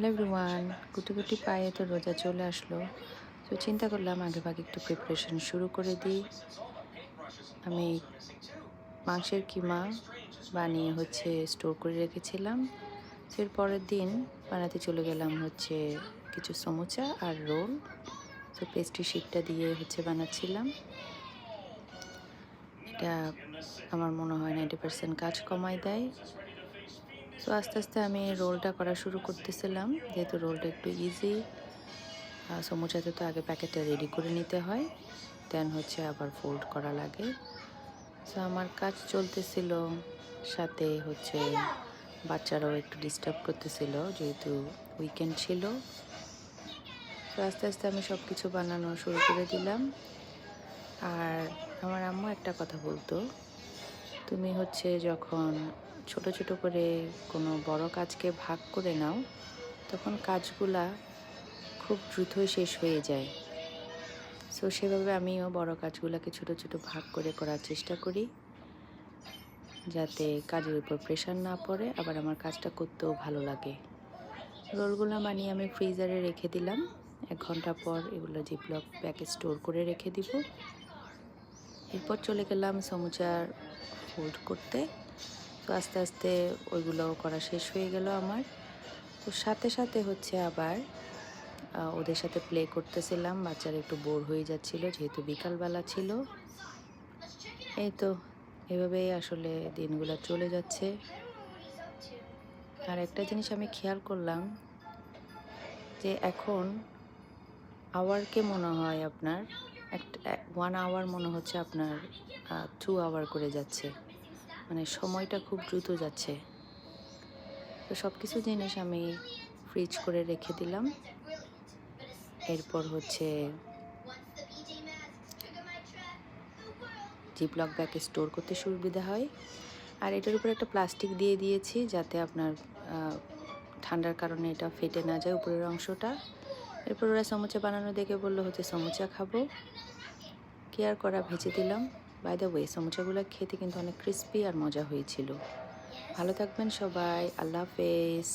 Hello everyone, গুটি গুটি পায়ে তো রোজা চলে আসলো। তো চিন্তা করলাম আগেভাগে একটু প্রিপারেশন শুরু করে দিই। আমি মাংসের কিমা বানিয়ে স্টোর করে রেখেছিলাম। তো এর পরের দিন বানাতে চলে গেলাম কিছু সমুচা আর রোল। তো পেস্ট্রি শিটটা দিয়ে বানাচ্ছিলাম। এটা আমার মনে হয় 90% কাজ কমায় দেয়। তো আস্তে আস্তে আমি রোলটা করা শুরু করতেছিলাম, যেহেতু রোলটা একটু ইজি। সমুচাতে তো আগে প্যাকেটটা রেডি করে নিতে হয়, দেন আবার ফোল্ড করা লাগে। সো আমার কাজ চলতেছিল, সাথে বাচ্চারাও একটু ডিস্টার্ব করতেছিল যেহেতু উইকেন্ড ছিল। তো আস্তে আস্তে আমি সব কিছু বানানো শুরু করে দিলাম। আর আমার আম্মু একটা কথা বলতো, তুমি যখন ছোট ছোট করে কোনো বড় কাজকে ভাগ করে নাও, তখন কাজগুলা খুব দ্রুতই শেষ হয়ে যায়। সো সেভাবে আমিও বড় কাজগুলোকে ছোট ছোট ভাগ করে করার চেষ্টা করি, যাতে কাজের উপর প্রেশার না পড়ে, আবার আমার কাজটা করতেও ভালো লাগে। রোলগুলো বানিয়ে আমি ফ্রিজারে রেখে দিলাম। 1 ঘন্টা পর এগুলো জিপলক ব্যাগে স্টোর করে রেখে দিব। এরপর চলে গেলাম সমুচার ফোল্ড করতে। তো আস্তে আস্তে ওইগুলোও করা শেষ হয়ে গেল আমার। তো সাথে সাথে আবার ওদের সাথে প্লে করতেছিলাম। বাচ্চারা একটু বোর হয়ে যাচ্ছিল যেহেতু বিকালবেলা ছিল। এই তো এভাবেই আসলে দিনগুলো চলে যাচ্ছে। আর একটা জিনিস আমি খেয়াল করলাম যে এখন আওয়ারকে মনে হয় আপনার 1 আওয়ার মনে হচ্ছে আপনার 2 আওয়ার করে যাচ্ছে। মানে সময়টা খুব দ্রুত যাচ্ছে। তো সব কিছু জিনিস আমি ফ্রিজ করে রেখে দিলাম। এরপর জিপলক ব্যাগে স্টোর করতে সুবিধা হয়। আর এটার উপরে একটা প্লাস্টিক দিয়ে দিয়েছি, যাতে আপনার ঠান্ডার কারণে এটা ফেটে না যায় উপরের অংশটা। এরপর ওরা সমুচা বানানো দেখে বললো সমুচা খাবো। কেয়ার করা ভেজে দিলাম। বাই দ্য ওয়ে, সমুচাগুলো খেতে কিন্তু অনেক ক্রিস্পি আর মজা হয়েছিল। ভালো থাকবেন সবাই, আল্লাহ হাফেজ।